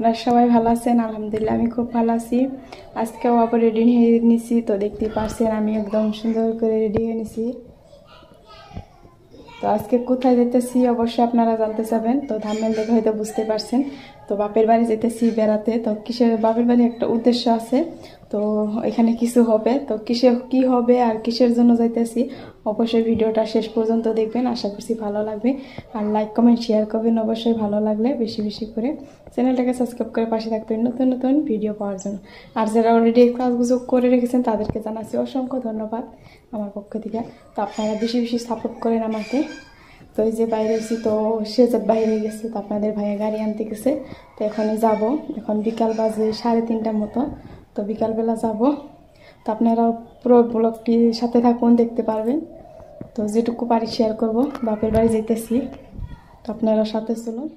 আপনারা সবাই ভালো আছেন? আলহামদুলিল্লাহ আমি খুব ভালো আছি। আজকেও আবার রেডি হয়ে নিছি, তো দেখতেই পারছেন আমি একদম সুন্দর করে রেডি হয়ে নিছি। তো আজকে কোথায় যেতেছি অবশ্যই আপনারা জানতে চাবেন, তো থাম্বনেল দেখে হয়তো বুঝতে পারছেন। তো বাপের বাড়ি যেতেছি বেড়াতে। তো কিসের বাপের বাড়ি একটা উদ্দেশ্য আছে, তো এখানে কিছু হবে, তো কি হবে আর কিসের জন্য যাইতেছি অবশ্যই ভিডিওটা শেষ পর্যন্ত দেখবেন। আশা করছি ভালো লাগবে, আর লাইক কমেন্ট শেয়ার করবেন অবশ্যই, ভালো লাগলে বেশি বেশি করে চ্যানেলটাকে সাবস্ক্রাইব করে পাশে থাকবেন নতুন নতুন ভিডিও পাওয়ার জন্য। আর যারা অলরেডি কাজগুলো করে রেখেছেন তাদেরকে জানাচ্ছি অসংখ্য ধন্যবাদ আমার পক্ষ থেকে। তো আপনারা বেশি বেশি সাপোর্ট করেন আমাকে। তো এই যে বাইরে এসেছি, তো সে বাইরে গেছে, তো আপনাদের ভাইয়া গাড়ি আনতে গেছে, তো এখনই যাব। এখন বিকাল বাজে 3:30টার মতো, তো বিকালবেলা যাব। তো আপনারা পুরো ব্লগটির সাথে থাকুন, দেখতে পারবেন। তো যেটুকু পারি শেয়ার করব। বাপের বাড়ি যেতেছি, তো আপনারা সাথে চলুন।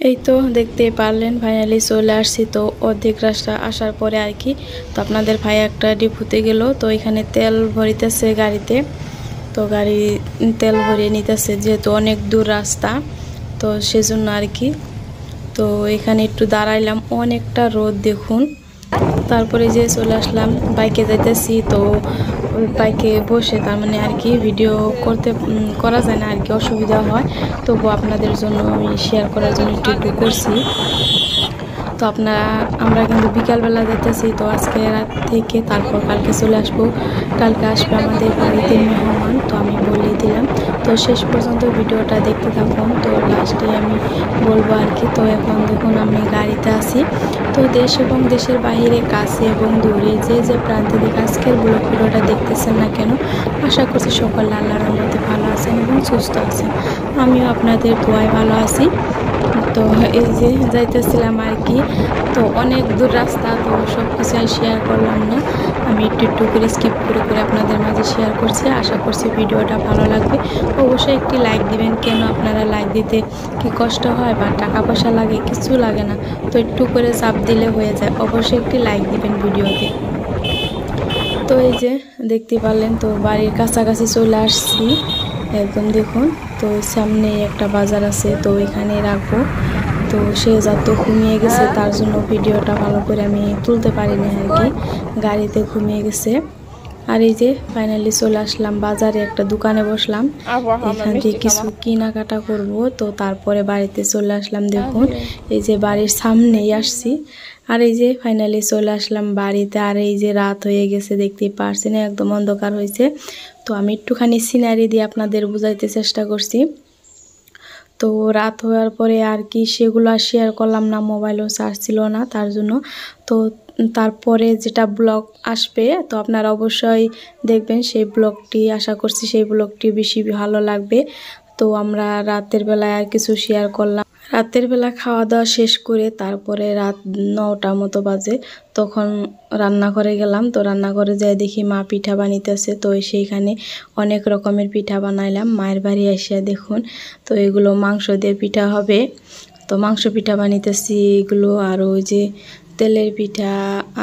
এই তো দেখতে পারলেন ফাইনালি চলে আসছি। তো অর্ধেক রাস্তা আসার পরে আর কি, তো আপনাদের ভাই একটা ডিপুতে গেল, তো এখানে তেল ভরিতেছে গাড়িতে। তো গাড়ি তেল ভরিয়ে নিতেছে, যেহেতু অনেক দূর রাস্তা, তো সেজন্য আর কি। তো এখানে একটু দাঁড়াইলাম, অনেকটা রোদ দেখুন। তারপরে যে চলে আসলাম, বাইকে যাইতেছি। তো বাইকে বসে তার মানে আর কি ভিডিও করা যায় না আর কি, অসুবিধা হয়। তবু আপনাদের জন্য আমি শেয়ার করার জন্য একটু করছি। তো আমরা কিন্তু বিকালবেলা যেতেছি। তো আজকে রাত থেকে তারপর কালকে চলে আসবো। কালকে আসবে আমাদের বাড়িতে মেহমান, তো আমি বলে দিলাম। তো শেষ পর্যন্ত ভিডিওটা দেখতে থাকুন, তো লাস্টে আমি বলবো আর কি। তো এখন দেখুন আমি গাড়িতে আছি। তো দেশ এবং দেশের বাইরে, কাছে এবং দূরে যে প্রান্তে থেকে আজকের ভিডিওটা দেখতেছেন না কেন, আশা করছি সকলে আল্লাহর রহমতে ভালো আছেন এবং সুস্থ আছেন। আমিও আপনাদের দোয়ায় ভালো আছি। তো এই যে যাইতেছিলাম আর কি, তো অনেক দূর রাস্তা, তো সব কিছু শেয়ার করলাম না, আমি একটু করে স্কিপ করে আপনাদের মাঝে শেয়ার করছি। আশা করছি ভিডিওটা ভালো লাগবে। অবশ্যই একটি লাইক দিবেন। কেন আপনারা লাইক দিতে কি কষ্ট হয় বা টাকা পয়সা লাগে? কিছু লাগে না, তো একটু করে চাপ দিলে হয়ে যায়। অবশ্যই একটি লাইক দিবেন ভিডিওতে। তো এই যে দেখতে পারলেন, তো বাড়ির কাছাকাছি চলে আসছি একদম দেখুন। তো সামনে একটা বাজার আছে, তো এখানে রাখবো। তো সে যত ঘুমিয়ে গেছে, তার জন্য ভিডিওটা ভালো করে আমি তুলতে পারিনি আর কি, গাড়িতে ঘুমিয়ে গেছে। আর এই যে ফাইনালি চলে আসলাম বাজারে, একটা দোকানে বসলাম, এখান থেকে কিছু কেনাকাটা করব। তো তারপরে বাড়িতে চলে আসলাম দেখুন, এই যে বাড়ির সামনেই আসছি। আর এই যে ফাইনালি চলে আসলাম বাড়িতে। আর এই যে রাত হয়ে গেছে, দেখতেই পারছেন একদম অন্ধকার হয়েছে। তো আমি একটুখানি সিনারি দিয়ে আপনাদের বুঝাইতে চেষ্টা করছি। তো রাত হওয়ার পরে আর কি সেগুলো আর শেয়ার করলাম না, মোবাইলও চার্জ ছিল না তার জন্য। তো তারপরে যেটা ব্লগ আসবে, তো আপনারা অবশ্যই দেখবেন সেই ব্লগটি। আশা করছি সেই ব্লগটি বেশি ভালো লাগবে। তো আমরা রাতের বেলায় আর কিছু শেয়ার করলাম। রাতের বেলা খাওয়া দাওয়া শেষ করে তারপরে রাত 9টা মতো বাজে, তখন রান্নাঘরে গেলাম। তো রান্নাঘরে যাই দেখি মা পিঠা বানাইতেছে। তো সেইখানে অনেক রকমের পিঠা বানাইলাম মায়ের বাড়ি এসে দেখুন। তো এগুলো মাংস দিয়ে পিঠা হবে, তো মাংস পিঠা বানাইতেছি এগুলো। আর ওই যে তেলের পিঠা,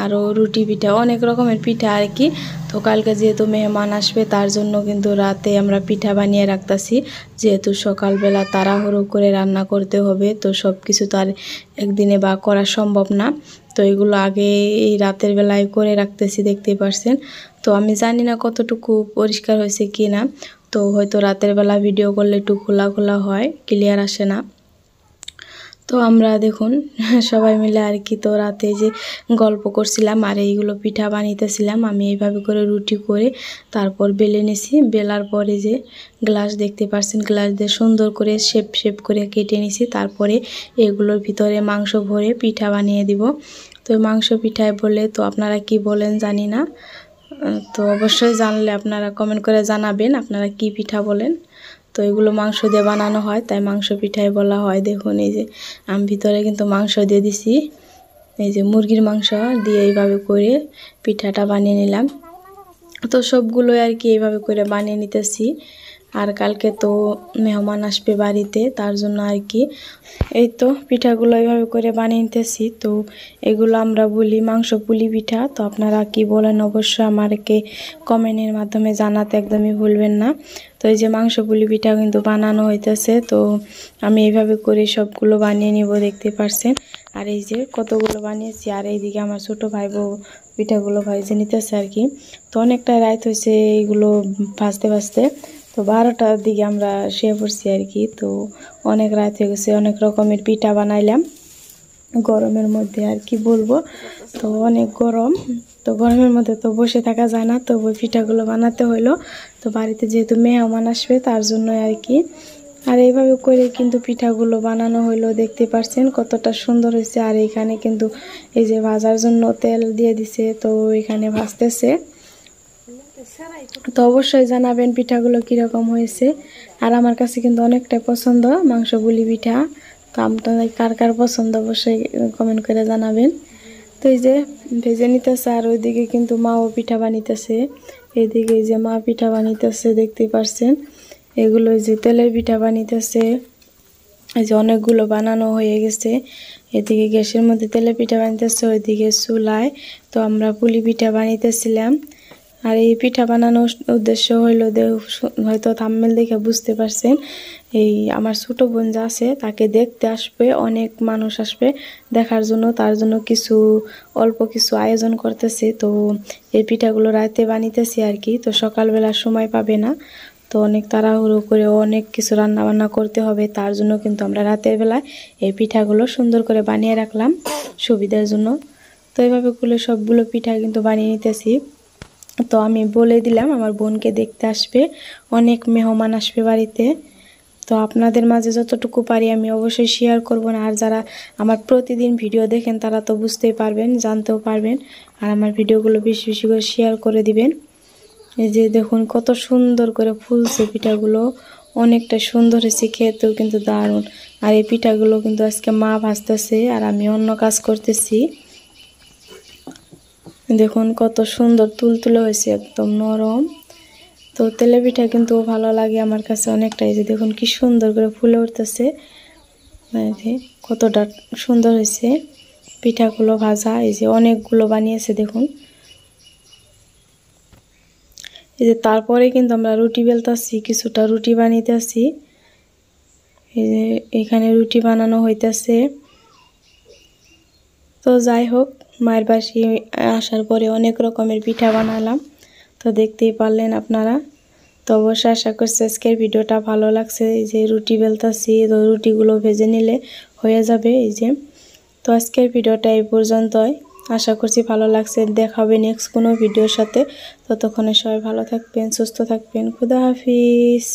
আরও রুটি পিঠা, অনেক রকমের পিঠা আর কি। তো কালকে যেহেতু মেহমান আসবে, তার জন্য কিন্তু রাতে আমরা পিঠা বানিয়ে রাখতেছি, যেহেতু সকালবেলা তাড়াহুড়ো করে রান্না করতে হবে। তো সব কিছু তো আর একদিনে বা করা সম্ভব না, তো এগুলো আগে এই রাতের বেলায় করে রাখতেছি, দেখতেই পারছেন। তো আমি জানি না কতটুকু পরিষ্কার হয়েছে কি না, তো হয়তো রাতের বেলা ভিডিও করলে একটু খোলা খোলা হয়, ক্লিয়ার আসে না। তো আমরা দেখুন সবাই মিলে আর কি, তো রাতে যে গল্প করছিলাম আর এইগুলো পিঠা বানাইতেছিলাম। আমি এইভাবে করে রুটি করে তারপর বেলে নিছি। বেলার পরে যে গ্লাস দেখতে পাচ্ছেন, গ্লাস দিয়ে সুন্দর করে শেপ করে কেটে নিছি। তারপরে এগুলোর ভিতরে মাংস ভরে পিঠা বানিয়ে দিব। তো মাংস পিঠায় বলে, তো আপনারা কি বলেন জানি না, তো অবশ্যই জানলে আপনারা কমেন্ট করে জানাবেন আপনারা কি পিঠা বলেন। তো এগুলো মাংস দিয়ে বানানো হয়, তাই মাংস পিঠাই বলা হয়। দেখুন এই যে আমি ভিতরে কিন্তু মাংস দিয়ে দিছি, এই যে মুরগির মাংস দিয়ে এইভাবে করে পিঠাটা বানিয়ে নিলাম। তো সবগুলো আর কি এইভাবে করে বানিয়ে নিতেছি। আর কালকে তো মেহমান আসবে বাড়িতে, তার জন্য আর কি এই তো পিঠাগুলো এইভাবে করে বানিয়ে নিতেছি। তো এগুলো আমরা বলি মাংস পুলি পিঠা। তো আপনারা কি বলেন অবশ্যই আমাকে কমেন্টের মাধ্যমে জানাতে একদমই ভুলবেন না। তো এই যে মাংস পুলি পিঠা কিন্তু বানানো হইতেছে। তো আমি এইভাবে করে সবগুলো বানিয়ে নিব, দেখতে পারছেন। আর এই যে কতগুলো বানিয়েছি। আর এইদিকে আমার ছোট ভাই বউ পিঠাগুলো ভেজে নিতেছে আর কি। তো অনেকটা রাত হয়েছে এইগুলো ভাজতে ভাজতে। তো 12টার দিকে আমরা শুয়ে পড়ছি আর কি। তো অনেক রাত হয়ে গেছে, অনেক রকমের পিঠা বানাইলাম গরমের মধ্যে। আর কি বলবো, তো অনেক গরম। তো গরমের মধ্যে তো বসে থাকা যায় না, তো ওই পিঠাগুলো বানাতে হলো। তো বাড়িতে যেহেতু মেহমান আসবে তার জন্য আর কি। আর এইভাবে করে কিন্তু পিঠাগুলো বানানো হলো, দেখতে পাচ্ছেন কতটা সুন্দর হয়েছে। আর এখানে কিন্তু এই যে ভাজার জন্য তেল দিয়ে দিছে, তো এখানে ভাজতেছে। তো অবশ্যই জানাবেন পিঠাগুলো কীরকম হয়েছে। আর আমার কাছে কিন্তু অনেকটাই পছন্দ মাংস বুলি পিঠা। তো আপনাদের কার কার পছন্দ অবশ্যই কমেন্ট করে জানাবেন। তো এই যে ভেজে নিতেছে, আর ওইদিকে কিন্তু মাও পিঠা বানিতেছে। এইদিকে এই যে মা পিঠা বানিতেছে, দেখতে পাচ্ছেন। এগুলো যে তেলের পিঠা বানিতেছে, এই যে অনেকগুলো বানানো হয়ে গেছে। এদিকে গ্যাসের মধ্যে তেলের পিঠা বানিতেছে, ওইদিকে চুলায় তো আমরা পুলি পিঠা বানিতেছিলাম। আর এই পিঠা বানানোর উদ্দেশ্য হইল, হয়তো থাম্বনেল দেখে বুঝতে পারছেন, এই আমার ছোট বোন যা আছে তাকে দেখতে আসবে, অনেক মানুষ আসবে দেখার জন্য। তার জন্য কিছু অল্প কিছু আয়োজন করতেছে। তো এই পিঠাগুলো রাতে বানিতেছি আর কি। তো সকালবেলা সময় পাবে না, তো অনেক তাড়াহুড়ো করে অনেক কিছু রান্না বান্না করতে হবে। তার জন্য কিন্তু আমরা রাতের বেলায় এই পিঠাগুলো সুন্দর করে বানিয়ে রাখলাম সুবিধার জন্য। তো এইভাবে করে সবগুলো পিঠা কিন্তু বানিয়ে নিতেছি। তো আমি বলে দিলাম আমার বোনকে দেখতে আসবে, অনেক মেহমান আসবে বাড়িতে। তো আপনাদের মাঝে যতটুকু পারি আমি অবশ্যই শেয়ার করব না। আর যারা আমার প্রতিদিন ভিডিও দেখেন তারা তো বুঝতেই পারবেন, জানতেও পারবেন। আর আমার ভিডিওগুলো বেশি বেশি করে শেয়ার করে দিবেন। এই যে দেখুন কত সুন্দর করে ফুলছে পিঠাগুলো, অনেকটা সুন্দর হয়েছে, খেতেও কিন্তু দারুণ। আর এই পিঠাগুলো কিন্তু আজকে মা ভাজতেছে আর আমি অন্য কাজ করতেছি। দেখুন কত সুন্দর তুলতুলে হয়েছে, একদম নরম। তো তেলে পিঠা কিন্তু ভালো লাগে আমার কাছে অনেকটাই। যে দেখুন কি সুন্দর করে ফুলে উঠতেছে, কতটা সুন্দর হয়েছে পিঠাগুলো ভাজা। এই যে অনেকগুলো বানিয়েছে দেখুন। এই যে তারপরে কিন্তু আমরা রুটি বেলতেছি, কিছুটা রুটি বানাইতেছি। এই যে এখানে রুটি বানানো হইতেছে। তো যাই হোক, মায়ের বাসি আসার পরে অনেক রকমের পিঠা বানালাম, তো দেখতেই পারলেন আপনারা। তো অবশ্যই আশা করছি আজকের ভিডিওটা ভালো লাগছে। এই যে রুটি বেলতেছি, তো রুটিগুলো ভেজে নিলে হয়ে যাবে। এই যে তো আজকের ভিডিওটা এই পর্যন্তই, আশা করছি ভালো লাগছে। দেখা হবে নেক্সট কোনো ভিডিওর সাথে। ততক্ষণে সবাই ভালো থাকবেন, সুস্থ থাকবেন। খুদা হাফিজ।